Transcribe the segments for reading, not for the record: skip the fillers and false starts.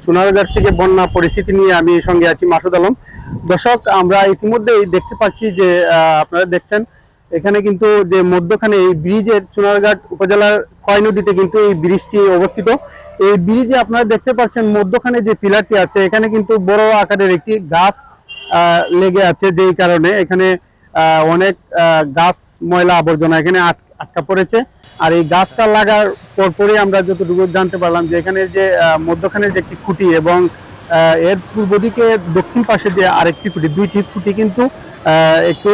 চুনারঘাট থেকে বন্যা পরিস্থিতি নিয়ে আমি সঙ্গে আছি মাসুদ আলম। দর্শক, আমরা ইতিমধ্যেই দেখতে পাচ্ছি যে আপনারা দেখছেন এখানে কিন্তু যে মধ্যখানে এই ব্রিজের চুনারঘাট উপজেলার খয় নদীতে কিন্তু এই ব্রিজটি অবস্থিত। এই ব্রিজে আপনারা দেখতে পাচ্ছেন মধ্যখানে যে পিলারটি আছে এখানে কিন্তু বড় আকারের একটি গাছ লেগে আছে, যেই কারণে এখানে অনেক গাছ ময়লা আবর্জনা এখানে আটকা পড়েছে। আর এই গাছটা লাগার পরপরই আমরা যতটুকু জানতে পারলাম যে এখানে যে মধ্যখানের যে একটি খুঁটি এবং এর পূর্ব দিকে দক্ষিণ পাশে যে আরেকটি খুঁটি, দুইটি খুঁটি কিন্তু একটু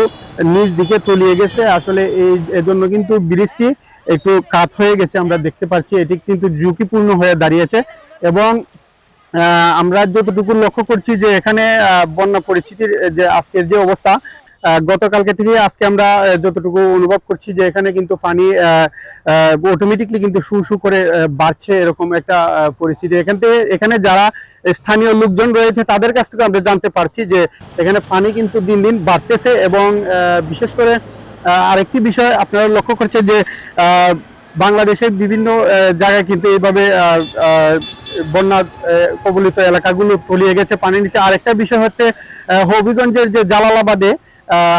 নিচ দিকে তলিয়ে গেছে। আসলে এই এজন্য কিন্তু ব্রিজটি একটু কাত হয়ে গেছে, আমরা দেখতে পাচ্ছি এটি কিন্তু ঝুঁকিপূর্ণ হয়ে দাঁড়িয়েছে। এবং আমরা যতটুকু লক্ষ্য করছি যে এখানে বন্যা পরিস্থিতির যে আজকের যে অবস্থা, গতকালকে থেকে আজকে আমরা যতটুকু অনুভব করছি যে এখানে কিন্তু পানি অটোমেটিকলি কিন্তু শু শু করে বাড়ছে, এরকম একটা পরিস্থিতি। এখানে যারা স্থানীয় লোকজন রয়েছে তাদের কাছ থেকে আমরা জানতে পারছি যে এখানে পানি কিন্তু দিন দিন বাড়তেছে। এবং বিশেষ করে আরেকটি বিষয় আপনারা লক্ষ্য করছেন যে বাংলাদেশের বিভিন্ন জায়গায় কিন্তু এইভাবে বন্যা কবলিত এলাকাগুলো তলিয়ে গেছে পানির নিচে। আরেকটা বিষয় হচ্ছে হবিগঞ্জের যে জালালাবাদে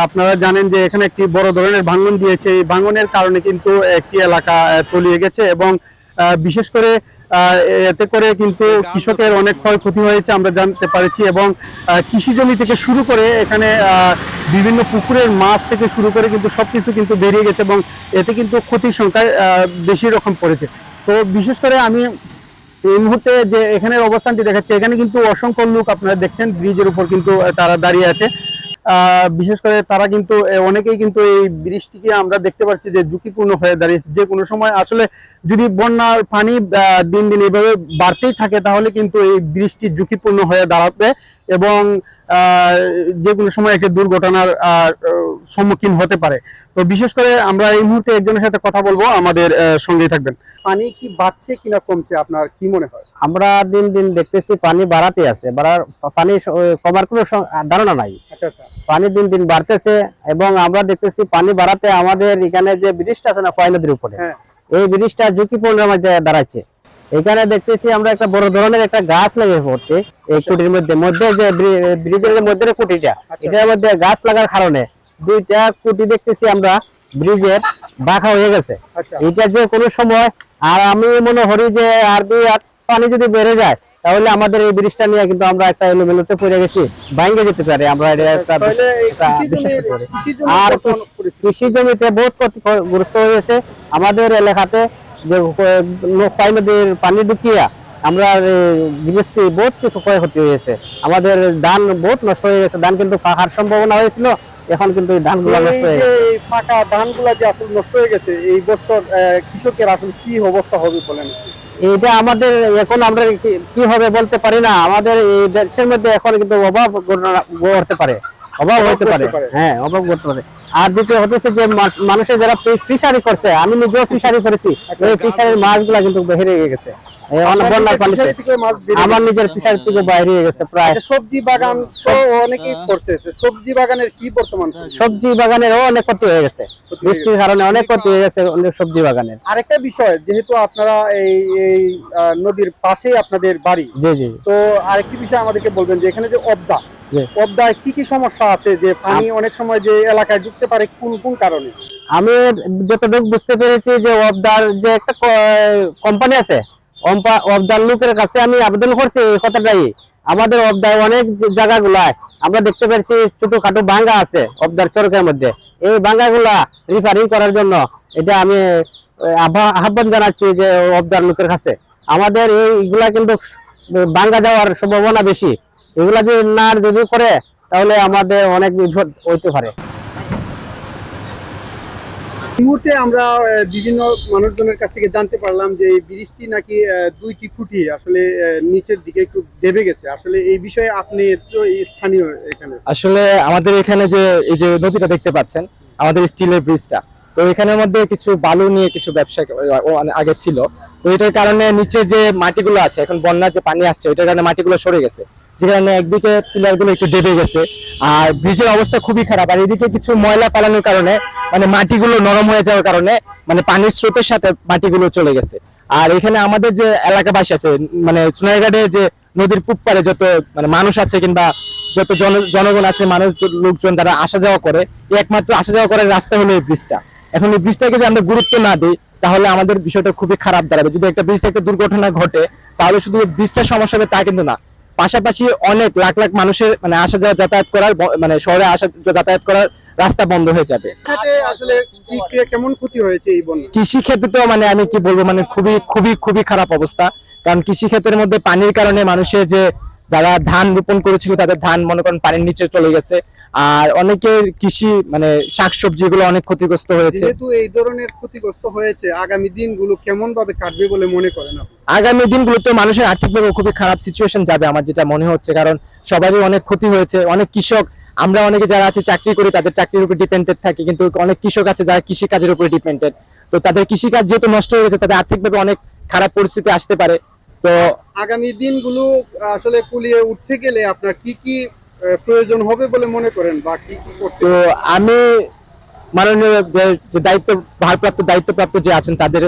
আপনারা জানেন যে এখানে একটি বড় ধরনের ভাঙন দিয়েছে। এই ভাঙনের কারণে কিন্তু একটি এলাকা তলিয়ে গেছে এবং বিশেষ করে এতে করে কিন্তু কৃষকের অনেক ক্ষয়ক্ষতি হয়েছে আমরা জানতে পারছি। এবং কৃষি জমি থেকে শুরু করে এখানে বিভিন্ন পুকুরের মাছ থেকে শুরু করে কিন্তু সবকিছু কিন্তু বেরিয়ে গেছে এবং এতে কিন্তু ক্ষতির সংখ্যায় বেশি রকম পড়েছে। তো বিশেষ করে আমি এই মুহূর্তে যে এখানের অবস্থানটি দেখাচ্ছে, এখানে কিন্তু অসংখ্য লোক আপনারা দেখছেন ব্রিজের উপর কিন্তু তারা দাঁড়িয়ে আছে। বিশেষ করে তারা কিন্তু অনেকেই কিন্তু এই বৃষ্টিকে আমরা দেখতে পাচ্ছি যে ঝুঁকিপূর্ণ হয়ে দাঁড়িয়েছে। যে কোনো সময় আসলে যদি বন্যার পানি দিন দিন এইভাবে বাড়তেই থাকে তাহলে কিন্তু এই বৃষ্টি ঝুঁকিপূর্ণ হয়ে দাঁড়াবে এবং যে কোনো সময় একটা দুর্ঘটনার সম্মুখীন হতে পারে। তো বিশেষ করে আমরা এই মুহূর্তে একজনের সাথে কথা বলবো, আমাদের সঙ্গেই থাকবেন। পানি কি বাড়ছে কিনা কমছে আপনার কি মনে হয়? আমরা দিন দিন দেখতেছি পানি বাড়াতে আছে, পানি কমার কোনো ধারণা নাই। পানি দিন দিন বাড়তেছে এবং আমরা দেখতেছি পানি বাড়াতে আমাদের এখানে যে ব্রিজটা আছে না খয় নদীর উপরে, এই ব্রিজটা ঝুঁকিপূর্ণ মধ্যে দাঁড়াচ্ছে। এখানে দেখতেছি আমরা একটা বড় ধরনের একটা গাছ লেগে পড়ছে এই কুটির মধ্যে যে ব্রিজের মধ্যে কুটিটা, এটার মধ্যে গাছ লাগার কারণে দুইটা কুটি দেখতেছি আমরা ব্রিজের বাঁকা হয়ে গেছে। এটা যে কোনো সময়, আর আমি মনে করি যে আর পানি যদি বেড়ে যায় তাহলে আমাদের এই ব্রিজটা নিয়ে কিন্তু আমরা একটা এলোমেলোতে পড়ে গেছি, ভাঙে যেতে পারে। আমরা বিশ্বাস করি। আর কৃষি জমিতে বহুত ক্ষতিগ্রস্ত হয়েছে আমাদের এলাকাতে, যে খয় নদীর পানি ঢুকিয়া আমরা গৃহস্থী বহুত কিছু ক্ষয়ক্ষতি হয়েছে। আমাদের ধান বহুত নষ্ট হয়ে গেছে, ধান কিন্তু ফাঁকার সম্ভাবনা হয়েছিল, এখন কিন্তু এই ধানগুলো নষ্ট হয়ে গেছে। এই ফাঁকা ধানগুলো যে আসলে নষ্ট হয়ে গেছে, এই বছর কৃষকের আসলে কি অবস্থা হবে বলেন? এটা আমাদের এখন আমরা কি হবে বলতে পারি না। আমাদের এই দেশের মধ্যে এখন কিন্তু অভাব ঘটতে পারে, অভাব হতে পারে, হ্যাঁ অভাব ঘটতে পারে। আর দ্বিতীয় হচ্ছে যে মানুষের যারা ফিশারি করছে, আমি নিজেও ফিশারি করেছি, এই ফিশারির মাছগুলা কিন্তু বেরিয়ে গেছে বন্যার পানিতে। আমার নিজের ফিশারি থেকে বাইরে গেছে প্রায়। সবজি বাগান অনেকেই করছে, সবজি বাগানের কি বর্তমান? সবজি বাগানেরও অনেক ক্ষতি হয়ে গেছে, বৃষ্টির কারণে অনেক ক্ষতি হয়ে গেছে অনেক সবজি বাগানের। আরেকটা বিষয়, যেহেতু আপনারা এই নদীর পাশেই আপনাদের বাড়ি, জি জি, তো আরেকটি বিষয় আমাদেরকে বলবেন যে এখানে যে অবদায় কি কি সমস্যা আছে, যে পানি অনেক সময় যে এলাকায় ঢুকতে পারে কোন কোন কারণে? আমি যতটুকু বুঝতে পেরেছি যে অবদার যে একটা কোম্পানি আছে, অবদার লোকের কাছে আমি আবেদন করছি এই কথাটাই। আমাদের অবদায় অনেক জায়গাগুলায় আমরা দেখতে পাচ্ছি ছোটখাটো ভাঙ্গা আছে অবদার চরকের মধ্যে, এই ভাঙ্গাগুলা রিফারিং করার জন্য এটা আমি আহ্বান জানাচ্ছি যে অবদার লোকের কাছে। আমাদের এইগুলা কিন্তু ভাঙ্গা যাওয়ার সম্ভাবনা বেশি, এগুলা যদি করে তাহলে আমাদের অনেক বিপদ হইতে পারে। এই মুহূর্তে আমরা বিভিন্ন মানুষজনের কাছ থেকে জানতে পারলাম যে এই ব্রিজটি নাকি দুইটি খুঁটি আসলে নিচের দিকে একটু দেবে গেছে। আসলে এই বিষয়ে আপনি তো স্থানীয়, এখানে আসলে আমাদের এখানে যে এই যে নদীটা দেখতে পাচ্ছেন, আমাদের স্টিলের ব্রিজটা, তো এখানের মধ্যে কিছু বালু নিয়ে কিছু ব্যবসা আগে ছিল, তো এটার কারণে নিচে যে মাটিগুলো আছে, এখন বন্যার যে পানি আসছে ওইটার কারণে মাটিগুলো সরে গেছে, যে কারণে একদিকে পিলারগুলো একটু দেবে গেছে আর ব্রিজের অবস্থা খুবই খারাপ। আর এদিকে কিছু ময়লা ফেলানোর কারণে মানে মাটিগুলো নরম হয়ে যাওয়ার কারণে মানে পানির স্রোতের সাথে মাটিগুলো চলে গেছে। আর এখানে আমাদের যে এলাকাবাসী আছে, মানে সোনারঘাটে যে নদীর পূব পারে যত মানে মানুষ আছে কিংবা যত জনগণ আছে, মানুষ লোকজন যারা আসা যাওয়া করে, এই একমাত্র আসা যাওয়া করার রাস্তা হলো এই ব্রিজটা। এখন এই ব্রিজটাকে যদি আমরা গুরুত্ব না দিই তাহলে আমাদের বিষয়টা খুবই খারাপ দাঁড়াবে। যদি একটা ব্রিজে একটা দুর্ঘটনা ঘটে তাহলে শুধু ব্রিজটার সমস্যা হবে তা কিন্তু না, পাশাপাশি অনেক লাখ লাখ মানুষের মানে আসা যাওয়া যাতায়াত করার মানে শহরে আসা যাতায়াত করার রাস্তা বন্ধ হয়ে যাবে। ক্ষেত্রে আসলে কেমন ক্ষতি হয়েছে এই বন্যা? কৃষি ক্ষেত্রে তো মানে আমি কি বলবো, মানে খুবই খুবই খুবই খারাপ অবস্থা। কারণ কৃষি ক্ষেত্রের মধ্যে পানির কারণে মানুষের যে যারা ধান রোপণ করেছিল তাদের ধান মনে করেন পানির নিচে চলে গেছে, আর অনেকের কৃষি মানে শাকসবজি গুলো অনেক ক্ষতিগ্রস্ত হয়েছে। যেহেতু এই ধরনের ক্ষতিগ্রস্ত হয়েছে, আগামী দিনগুলো কেমন ভাবে কাটবে বলে মনে করেন আপনি? আগামী দিনগুলোতে মানুষের আর্থিকভাবে খুবই খারাপ সিচুয়েশন যাবে আমার যেটা মনে হচ্ছে, কারণ সবারই অনেক ক্ষতি হয়েছে। অনেক কৃষক, আমরা অনেকে যারা আছে চাকরি করি তাদের চাকরির উপর ডিপেন্ডেন্ট থাকি, কিন্তু অনেক কৃষক আছে যারা কৃষি কাজের উপরে ডিপেন্ডেন্ট। তো তাদের কৃষিকাজ যেহেতু নষ্ট হয়ে গেছে তাদের আর্থিকভাবে অনেক খারাপ পরিস্থিতি আসতে পারে। তো আগামী দিনগুলো আসলে কুলিয়ে উঠতে গেলে আপনার কি কি প্রয়োজন হবে বলে মনে করেন, বা কি কি করতে? তো আমি মাননীয় যে দায়িত্বপ্রাপ্ত যে আছেন তাদের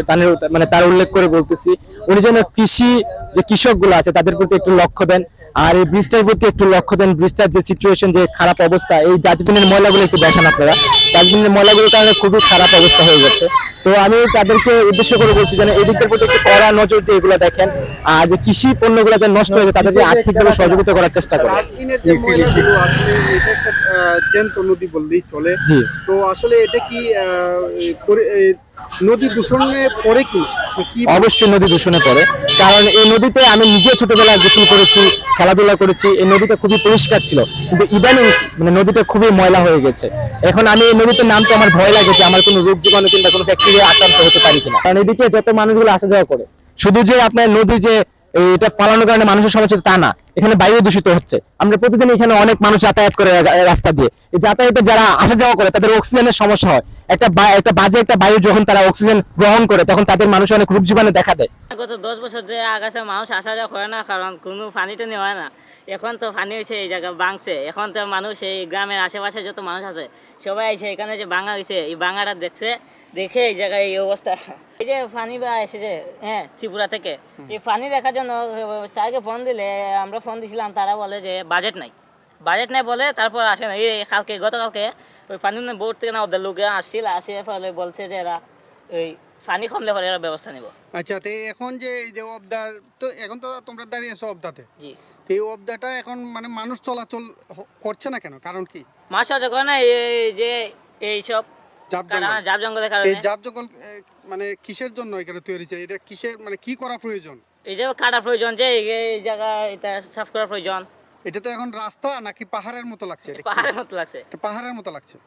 মানে তার উল্লেখ করে বলতেছি, উনি যেন কৃষি যে কৃষকগুলো আছে তাদের প্রতি একটু লক্ষ্য দেন, আর এই ব্রিজটার প্রতি একটু লক্ষ্য দেন। ব্রিজটার যে সিচুয়েশন, যে খারাপ অবস্থা, এই ডাস্টবিনের ময়লাগুলো একটু দেখেন আপনারা, ডাস্টবিনের ময়লাগুলোর কারণে খুবই খারাপ অবস্থা হয়ে গেছে। তো আমি তাদেরকে উদ্দেশ্য করে বলছি যেন এই দিকটার প্রতি একটু কড়া নজর দিয়ে এগুলো দেখেন, আর যে কৃষি পণ্যগুলো যে নষ্ট হয়েছে তাদেরকে আর্থিকভাবে সহযোগিতা করার চেষ্টা করেন। ডাস্টবিনের যে ময়লাগুলো আসলে এটা একটা জ্যান্ত নদী বললেই চলে। জি, তো আসলে এটা কি নদী দূষণে পড়ে কি? অবশ্যই নদী দূষণে পড়ে, কারণ এই নদীতে আমি নিজে ছোটবেলায় গোসল করেছি, খেলাধুলা করেছি। এই নদীটা খুবই পরিষ্কার ছিল, কিন্তু ইদানিং মানে নদীটা খুবই ময়লা হয়ে গেছে। এখন আমি এই নদীতে নামতে আমার ভয় লাগে যে আমার কোনো রোগ জীবাণু কিংবা কোনো ব্যাকটেরিয়া আক্রান্ত হতে পারি কিনা, কারণ এদিকে যত মানুষগুলো আসা যাওয়া করে, শুধু যে আপনার নদী যে এটা ফালানোর কারণে মানুষের সমস্যা তা না, এখানে বায়ু দূষিত হচ্ছে। আমরা প্রতিদিন এখানে অনেক মানুষ যাতায়াত করে রাস্তা দিয়ে, এই যাতায়াতে যারা আসা যাওয়া করে তাদের অক্সিজেনের সমস্যা হয়। একটা বাজে একটা বায়ু যখন তারা অক্সিজেন গ্রহণ করে তখন তাদের মানুষের অনেক রোগ জীবাণু দেখা দেয়। গত 10 বছর ধরে আগাছা মানুষ আসা যাওয়া করে না, কারণ কোনো পানি টানি হয় না। এখন তো পানি হয়েছে, এই জায়গা বাংছে, এখন তো মানুষ এই গ্রামের আশেপাশে যত মানুষ আছে সবাই এসে এখানে যে বাঙা হয়েছে এই বাঙাটা দেখছে, দেখে এই জায়গায় এই অবস্থা। এই যে পানি বা এসে যে ত্রিপুরা থেকে এই পানি দেখার জন্য স্যারকে ফোন দিলে, আমরা ফোন দিছিলাম, তারা বলে যে বাজেট নাই বলে, তারপর আসে না। এই গতকালকে ওই পানি বোর্ড থেকে না ওদের লোকে আসছিল, আসে ফলে বলছে যে এরা ওই পানি কমলে পরে এরা ব্যবস্থা নিব। আচ্ছা, তো এখন যে এই যে অবদার, তো এখন তো তোমরা দাঁড়িয়ে আছো অবদাতে, জি, তো এই অবদাটা এখন মানে মানুষ চলাচল করছে না কেন? কারণ কি? মাছ হচ্ছে করে না এই যে এইসব জাব জঙ্গলের কারণে। এই জাব জঙ্গল মানে কিসের জন্য এখানে তৈরি হয়েছে? এটা কিসের মানে কি করা প্রয়োজন? এই যে কাটা প্রয়োজন, যে এই জায়গা এটা সাফ করা প্রয়োজন। এটা তো এখন রাস্তা নাকি পাহাড়ের মতো লাগছে? এটা পাহাড়ের মতো লাগছে। এটা পাহাড়ের মতো লাগছে।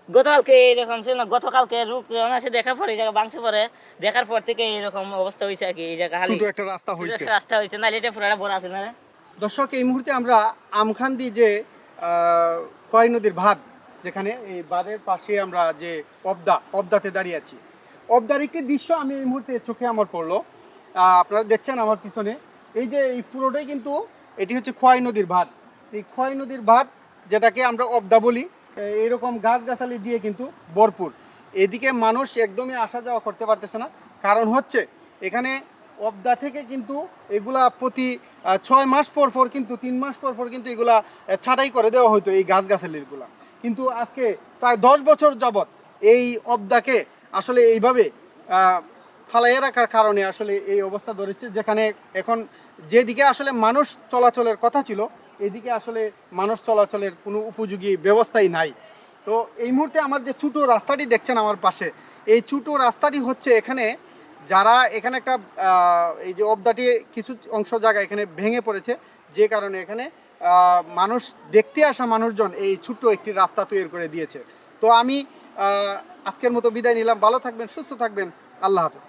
গতকালকে এরকম ছিল না, গতকালকে রূপ এসে দেখার পর এই জায়গা বাংছে পরে, দেখার পর থেকে এরকম অবস্থা হয়েছে আর কি। এই জায়গা ছোট একটা রাস্তা হয়েছে, রাস্তা হয়েছে, না এটা পুরোটা বড় আছে না। দর্শক, এই মুহূর্তে আমরা আমখান্দি যে খোয়াই নদীর বাঁধ, যেখানে এই বাঁধের পাশে আমরা যে অবদাতে দাঁড়িয়ে আছি, অবদার একটি দৃশ্য আমি এই মুহূর্তে চোখে আমার পড়লো। আপনারা দেখছেন আমার পিছনে এই যে এই পুরোটাই কিন্তু এটি হচ্ছে খোয়াই নদীর বাঁধ। এই খোয়াই নদীর বাঁধ যেটাকে আমরা অবদা বলি, এইরকম গাছগাছালি দিয়ে কিন্তু ভরপুর। এদিকে মানুষ একদমই আসা যাওয়া করতে পারতেছে না, কারণ হচ্ছে এখানে অবদা থেকে কিন্তু এগুলা প্রতি 6 মাস পর কিন্তু 3 মাস পর কিন্তু এগুলা ছাঁটাই করে দেওয়া হতো এই গাছগাছালিগুলা। কিন্তু আজকে প্রায় 10 বছর যাবৎ এই অবদাকে আসলে এইভাবে ফালাইয়ে রাখার কারণে আসলে এই অবস্থা ধরেছে, যেখানে এখন যেদিকে আসলে মানুষ চলাচলের কথা ছিল এদিকে আসলে মানুষ চলাচলের কোনো উপযোগী ব্যবস্থাই নাই। তো এই মুহূর্তে আমার যে ছোটো রাস্তাটি দেখছেন আমার পাশে, এই ছোটো রাস্তাটি হচ্ছে এখানে যারা এখানে একটা এই যে অবদাটি কিছু অংশ জায়গা এখানে ভেঙে পড়েছে, যে কারণে এখানে মানুষ দেখতে আসা মানুষজন এই ছোট্ট একটি রাস্তা তৈরি করে দিয়েছে। তো আমি আজকের মতো বিদায় নিলাম। ভালো থাকবেন, সুস্থ থাকবেন, আল্লাহ হাফেজ।